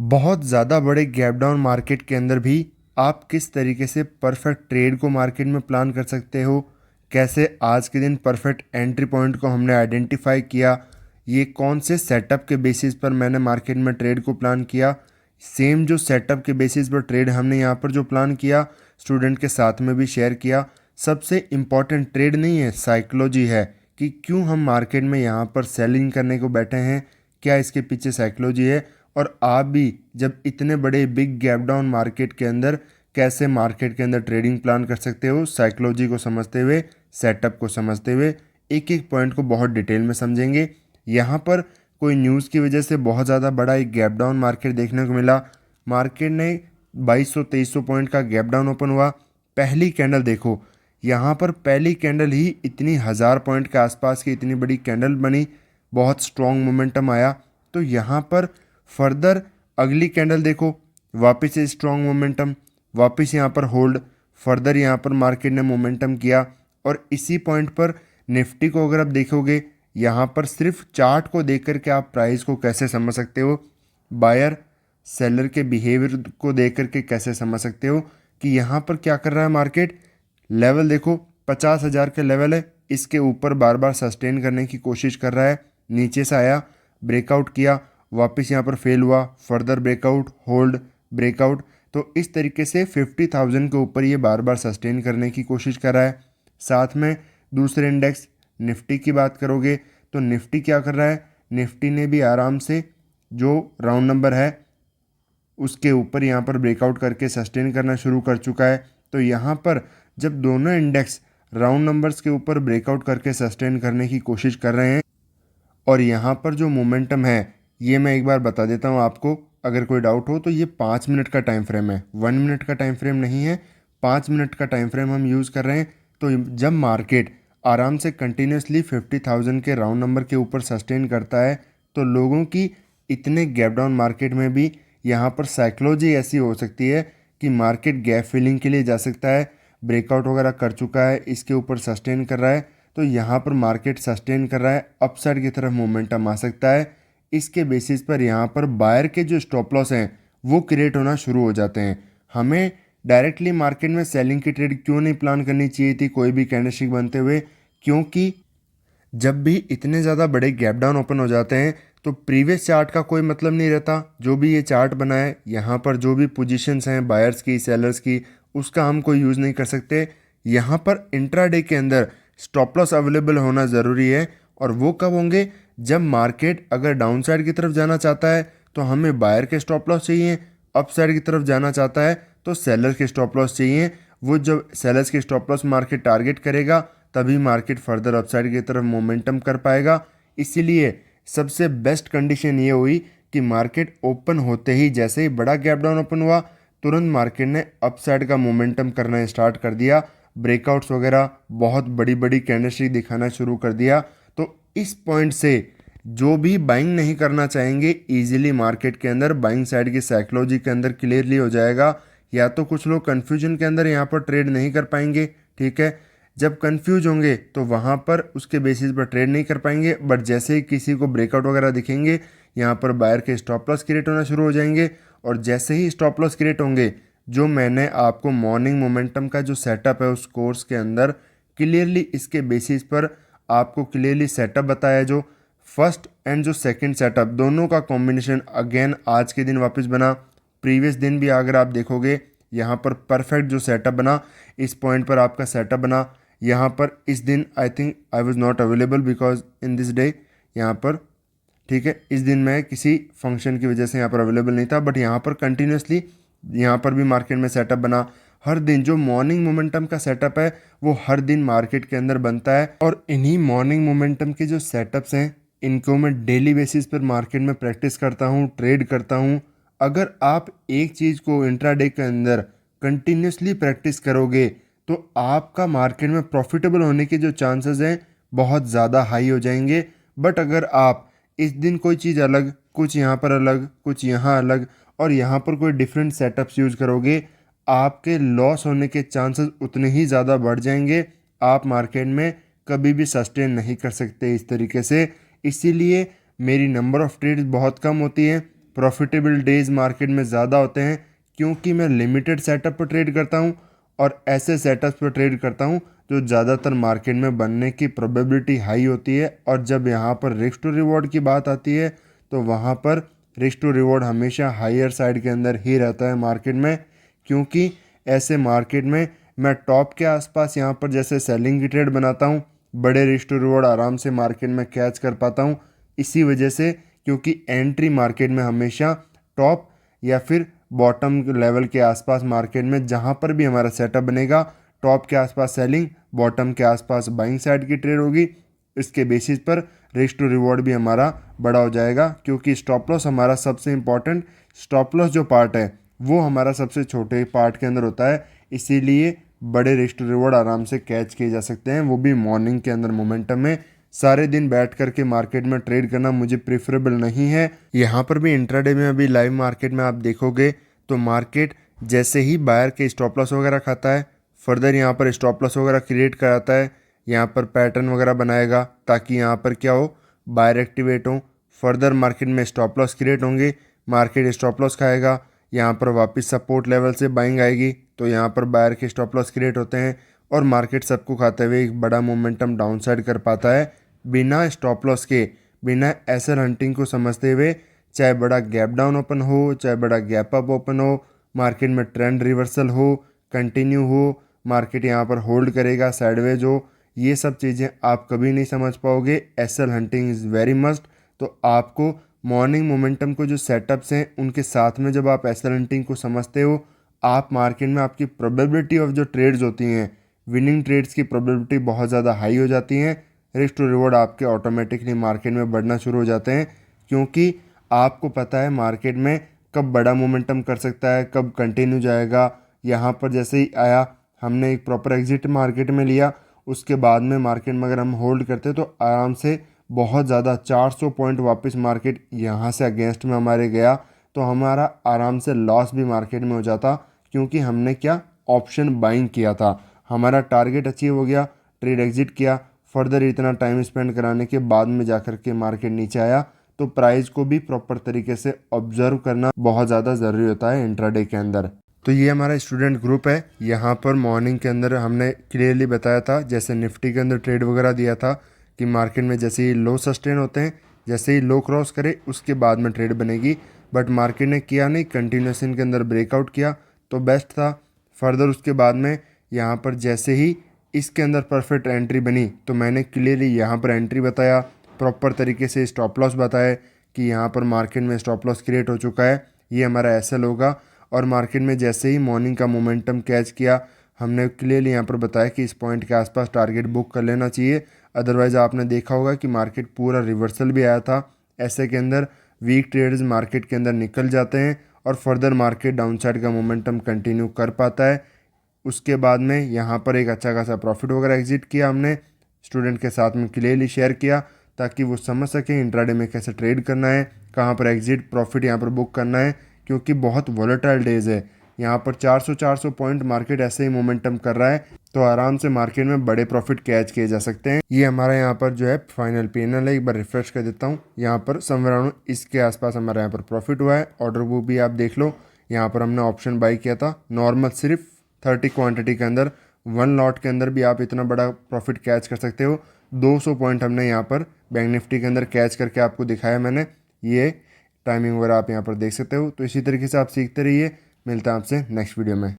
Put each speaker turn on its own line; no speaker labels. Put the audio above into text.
बहुत ज़्यादा बड़े गैप डाउन मार्केट के अंदर भी आप किस तरीके से परफेक्ट ट्रेड को मार्केट में प्लान कर सकते हो, कैसे आज के दिन परफेक्ट एंट्री पॉइंट को हमने आइडेंटिफाई किया, ये कौन से सेटअप के बेसिस पर मैंने मार्केट में ट्रेड को प्लान किया। सेम जो सेटअप के बेसिस पर ट्रेड हमने यहाँ पर जो प्लान किया स्टूडेंट के साथ में भी शेयर किया। सबसे इम्पॉर्टेंट ट्रेड नहीं है, साइकोलॉजी है कि क्यों हम मार्केट में यहाँ पर सेलिंग करने को बैठे हैं, क्या इसके पीछे साइकोलॉजी है। और आप भी जब इतने बड़े बिग गैप डाउन मार्केट के अंदर कैसे मार्केट के अंदर ट्रेडिंग प्लान कर सकते हो, साइकोलॉजी को समझते हुए, सेटअप को समझते हुए, एक एक पॉइंट को बहुत डिटेल में समझेंगे। यहाँ पर कोई न्यूज़ की वजह से बहुत ज़्यादा बड़ा एक गैप डाउन मार्केट देखने को मिला। मार्केट ने 2200-2300 पॉइंट का गैप डाउन ओपन हुआ। पहली कैंडल देखो, यहाँ पर पहली कैंडल ही इतनी 1000 पॉइंट के आसपास की इतनी बड़ी कैंडल बनी, बहुत स्ट्रॉन्ग मोमेंटम आया। तो यहाँ पर फर्दर अगली कैंडल देखो, वापस से स्ट्रॉन्ग मोमेंटम, वापस यहाँ पर होल्ड, फर्दर यहाँ पर मार्केट ने मोमेंटम किया। और इसी पॉइंट पर निफ्टी को अगर आप देखोगे, यहाँ पर सिर्फ चार्ट को देख कर के आप प्राइस को कैसे समझ सकते हो, बायर सेलर के बिहेवियर को देख कर के कैसे समझ सकते हो कि यहाँ पर क्या कर रहा है मार्केट। लेवल देखो, 50,000 के लेवल है, इसके ऊपर बार बार सस्टेन करने की कोशिश कर रहा है। नीचे से आया, ब्रेकआउट किया, वापस यहाँ पर फेल हुआ, फर्दर ब्रेकआउट, होल्ड, ब्रेकआउट। तो इस तरीके से 50,000 के ऊपर ये बार बार सस्टेन करने की कोशिश कर रहा है। साथ में दूसरे इंडेक्स निफ्टी की बात करोगे तो निफ्टी क्या कर रहा है, निफ्टी ने भी आराम से जो राउंड नंबर है उसके ऊपर यहाँ पर ब्रेकआउट करके सस्टेन करना शुरू कर चुका है। तो यहाँ पर जब दोनों इंडेक्स राउंड नंबर्स के ऊपर ब्रेकआउट करके सस्टेन करने की कोशिश कर रहे हैं, और यहाँ पर जो मोमेंटम है ये मैं एक बार बता देता हूँ आपको, अगर कोई डाउट हो तो ये 5 मिनट का टाइम फ्रेम है, 1 मिनट का टाइम फ्रेम नहीं है, 5 मिनट का टाइम फ्रेम हम यूज़ कर रहे हैं। तो जब मार्केट आराम से कंटिन्यूसली 50,000 के राउंड नंबर के ऊपर सस्टेन करता है तो लोगों की इतने गैप डाउन मार्केट में भी यहाँ पर साइकोलॉजी ऐसी हो सकती है कि मार्केट गैप फिलिंग के लिए जा सकता है, ब्रेकआउट वगैरह कर चुका है, इसके ऊपर सस्टेन कर रहा है। तो यहाँ पर मार्केट सस्टेन कर रहा है, अपसाइड की तरफ मोमेंटम आ सकता है। इसके बेसिस पर यहाँ पर बायर के जो स्टॉप लॉस हैं वो क्रिएट होना शुरू हो जाते हैं। हमें डायरेक्टली मार्केट में सेलिंग की ट्रेड क्यों नहीं प्लान करनी चाहिए थी कोई भी कैंडलस्टिक बनते हुए, क्योंकि जब भी इतने ज़्यादा बड़े गैप डाउन ओपन हो जाते हैं तो प्रीवियस चार्ट का कोई मतलब नहीं रहता। जो भी ये चार्ट बना है यहाँ पर जो भी पोजीशंस हैं बायर्स की, सेलर्स की, उसका हम कोई यूज़ नहीं कर सकते। यहाँ पर इंट्राडे के अंदर स्टॉप लॉस अवेलेबल होना ज़रूरी है। और वो कब होंगे, जब मार्केट अगर डाउन साइड की तरफ जाना चाहता है तो हमें बायर के स्टॉप लॉस चाहिए, अप साइड की तरफ जाना चाहता है तो सेलर के स्टॉप लॉस चाहिए। वो जब सेलर्स के स्टॉप लॉस मार्केट टारगेट करेगा तभी मार्केट फर्दर अपसाइड की तरफ मोमेंटम कर पाएगा। इसीलिए सबसे बेस्ट कंडीशन ये हुई कि मार्केट ओपन होते ही, जैसे ही बड़ा गैप डाउन ओपन हुआ, तुरंत मार्केट ने अपसाइड का मोमेंटम करना स्टार्ट कर दिया, ब्रेकआउट्स वगैरह बहुत बड़ी बड़ी कैंडलस्टिक दिखाना शुरू कर दिया। तो इस पॉइंट से जो भी बाइंग नहीं करना चाहेंगे इजीली मार्केट के अंदर बाइंग साइड की साइकोलॉजी के अंदर क्लियरली हो जाएगा। या तो कुछ लोग कन्फ्यूजन के अंदर यहाँ पर ट्रेड नहीं कर पाएंगे, ठीक है, जब कंफ्यूज होंगे तो वहाँ पर उसके बेसिस पर ट्रेड नहीं कर पाएंगे। बट जैसे ही किसी को ब्रेकआउट वगैरह दिखेंगे यहाँ पर बायर के स्टॉप लॉस क्रिएट होना शुरू हो जाएंगे। और जैसे ही स्टॉप लॉस क्रिएट होंगे, जो मैंने आपको मॉर्निंग मोमेंटम का जो सेटअप है उस कोर्स के अंदर क्लियरली इसके बेसिस पर आपको क्लियरली सेटअप बताया, जो फर्स्ट एंड जो सेकंड सेटअप दोनों का कॉम्बिनेशन अगेन आज के दिन वापस बना। प्रीवियस दिन भी अगर आप देखोगे यहाँ पर परफेक्ट जो सेटअप बना, इस पॉइंट पर आपका सेटअप बना। यहाँ पर इस दिन I think I was not available because in this day, यहाँ पर ठीक है, इस दिन मैं किसी फंक्शन की वजह से यहाँ पर अवेलेबल नहीं था। बट यहाँ पर कंटिन्यूसली यहाँ पर भी मार्केट में सेटअप बना। हर दिन जो मॉर्निंग मोमेंटम का सेटअप है वो हर दिन मार्केट के अंदर बनता है। और इन्हीं मॉर्निंग मोमेंटम के जो सेटअप्स हैं इनको मैं डेली बेसिस पर मार्केट में प्रैक्टिस करता हूँ, ट्रेड करता हूँ। अगर आप एक चीज़ को इंट्राडे के अंदर कंटिन्यूसली प्रैक्टिस करोगे तो आपका मार्केट में प्रॉफिटेबल होने के जो चांसेस हैं बहुत ज़्यादा हाई हो जाएंगे। बट अगर आप इस दिन कोई चीज़ अलग, कुछ यहाँ पर अलग, कुछ यहाँ अलग, और यहाँ पर कोई डिफरेंट सेटअप्स यूज़ करोगे, आपके लॉस होने के चांसेस उतने ही ज़्यादा बढ़ जाएंगे। आप मार्केट में कभी भी सस्टेन नहीं कर सकते इस तरीके से। इसीलिए मेरी नंबर ऑफ़ ट्रेड्स बहुत कम होती है। प्रॉफिटेबल डेज मार्केट में ज़्यादा होते हैं क्योंकि मैं लिमिटेड सेटअप पर ट्रेड करता हूँ और ऐसे सेटअप्स पर ट्रेड करता हूँ जो ज़्यादातर मार्केट में बनने की प्रोबेबिलिटी हाई होती है। और जब यहाँ पर रिस्क टू रिवॉर्ड की बात आती है तो वहाँ पर रिस्क टू रिवॉर्ड हमेशा हायर साइड के अंदर ही रहता है मार्केट में, क्योंकि ऐसे मार्केट में मैं टॉप के आसपास यहाँ पर जैसे सेलिंग की ट्रेड बनाता हूँ, बड़े रिस्क टू रिवॉर्ड आराम से मार्केट में कैच कर पाता हूँ। इसी वजह से क्योंकि एंट्री मार्केट में हमेशा टॉप या फिर बॉटम लेवल के आसपास मार्केट में जहाँ पर भी हमारा सेटअप बनेगा, टॉप के आसपास सेलिंग, बॉटम के आसपास बाइंग साइड की ट्रेड होगी। इसके बेसिस पर रिस्क टू रिवॉर्ड भी हमारा बड़ा हो जाएगा, क्योंकि स्टॉप लॉस हमारा सबसे इम्पॉर्टेंट, स्टॉप लॉस जो पार्ट है वो हमारा सबसे छोटे पार्ट के अंदर होता है। इसीलिए बड़े रिस्क टू रिवॉर्ड आराम से कैच किए जा सकते हैं, वो भी मॉर्निंग के अंदर मोमेंटम में। सारे दिन बैठ करके मार्केट में ट्रेड करना मुझे प्रेफरेबल नहीं है। यहाँ पर भी इंट्राडे में अभी लाइव मार्केट में आप देखोगे तो मार्केट जैसे ही बायर के स्टॉप लॉस वगैरह खाता है, फर्दर यहाँ पर स्टॉप लॉस वगैरह क्रिएट कराता है, यहाँ पर पैटर्न वगैरह बनाएगा ताकि यहाँ पर क्या हो, बायर एक्टिवेट हो, फर्दर मार्केट में स्टॉप लॉस क्रिएट होंगे, मार्केट स्टॉप लॉस खाएगा, यहाँ पर वापस सपोर्ट लेवल से बाइंग आएगी तो यहाँ पर बायर के स्टॉप लॉस क्रिएट होते हैं और मार्केट सबको खाते हुए एक बड़ा मोमेंटम डाउनसाइड कर पाता है बिना स्टॉप लॉस के, बिना एसएल हंटिंग को समझते हुए। चाहे बड़ा गैप डाउन ओपन हो, चाहे बड़ा गैप अप ओपन हो, मार्केट में ट्रेंड रिवर्सल हो, कंटिन्यू हो, मार्केट यहाँ पर होल्ड करेगा, साइडवेज हो, ये सब चीज़ें आप कभी नहीं समझ पाओगे। SL hunting is very must. तो आपको मॉर्निंग मोमेंटम को जो सेटअप्स हैं उनके साथ में जब आप एसएल हंटिंग को समझते हो, आप मार्केट में आपकी प्रोबेबिलिटी ऑफ जो ट्रेड्स होती हैं, विनिंग ट्रेड्स की प्रोबेबिलिटी बहुत ज़्यादा हाई हो जाती हैं। रिस्क टू रिवॉर्ड आपके ऑटोमेटिकली मार्केट में बढ़ना शुरू हो जाते हैं, क्योंकि आपको पता है मार्केट में कब बड़ा मोमेंटम कर सकता है, कब कंटिन्यू जाएगा। यहाँ पर जैसे ही आया, हमने एक प्रॉपर एग्जिट मार्केट में लिया, उसके बाद में मार्केट में अगर हम होल्ड करते तो आराम से बहुत ज़्यादा 400 पॉइंट वापस मार्केट यहाँ से अगेंस्ट में हमारे गया तो हमारा आराम से लॉस भी मार्केट में हो जाता, क्योंकि हमने क्या, ऑप्शन बाइंग किया था। हमारा टारगेट अचीव हो गया, ट्रेड एग्जिट किया, फर्दर इतना टाइम स्पेंड कराने के बाद में जाकर के मार्केट नीचे आया। तो प्राइस को भी प्रॉपर तरीके से ऑब्जर्व करना बहुत ज़्यादा ज़रूरी होता है इंट्राडे के अंदर। तो ये हमारा स्टूडेंट ग्रुप है। यहाँ पर मॉर्निंग के अंदर हमने क्लियरली बताया था, जैसे निफ्टी के अंदर ट्रेड वगैरह दिया था कि मार्केट में जैसे ही लो सस्टेन होते हैं, जैसे ही लो क्रॉस करे उसके बाद में ट्रेड बनेगी। बट मार्केट ने किया नहीं, कंटिन्यूएशन के अंदर ब्रेकआउट किया तो बेस्ट था। फर्दर उसके बाद में यहाँ पर जैसे ही इसके अंदर परफेक्ट एंट्री बनी तो मैंने क्लियरली यहाँ पर एंट्री बताया, प्रॉपर तरीके से स्टॉप लॉस बताया कि यहाँ पर मार्केट में स्टॉप लॉस क्रिएट हो चुका है, ये हमारा एसएल होगा। और मार्केट में जैसे ही मॉर्निंग का मोमेंटम कैच किया, हमने क्लियरली यहाँ पर बताया कि इस पॉइंट के आसपास टारगेट बुक कर लेना चाहिए। अदरवाइज़ आपने देखा होगा कि मार्केट पूरा रिवर्सल भी आया था। ऐसे के अंदर वीक ट्रेडर्स मार्केट के अंदर निकल जाते हैं और फर्दर मार्केट डाउनसाइड का मोमेंटम कंटिन्यू कर पाता है। उसके बाद में यहाँ पर एक अच्छा खासा प्रॉफिट वगैरह एग्जिट किया, हमने स्टूडेंट के साथ में क्लियरली शेयर किया ताकि वो समझ सकें इंट्राडे में कैसे ट्रेड करना है, कहाँ पर एग्जिट प्रॉफिट यहाँ पर बुक करना है, क्योंकि बहुत वॉलेटाइल डेज है। यहाँ पर 400 पॉइंट मार्केट ऐसे ही मोमेंटम कर रहा है तो आराम से मार्केट में बड़े प्रॉफिट कैच किए जा सकते हैं। ये हमारा यहाँ पर जो है फाइनल पैनल है, एक बार रिफ्रेश कर देता हूँ। यहाँ पर समवेराउंड इसके आसपास हमारा यहाँ पर प्रॉफिट हुआ है। ऑर्डर बुक भी आप देख लो, यहाँ पर हमने ऑप्शन बाई किया था नॉर्मल, सिर्फ 30 क्वांटिटी के अंदर, 1 लॉट के अंदर भी आप इतना बड़ा प्रॉफिट कैच कर सकते हो। 200 पॉइंट हमने यहाँ पर बैंक निफ्टी के अंदर कैच करके आपको दिखाया मैंने, ये टाइमिंग वगैरह आप यहाँ पर देख सकते हो। तो इसी तरीके से आप सीखते रहिए, मिलता है आपसे नेक्स्ट वीडियो में।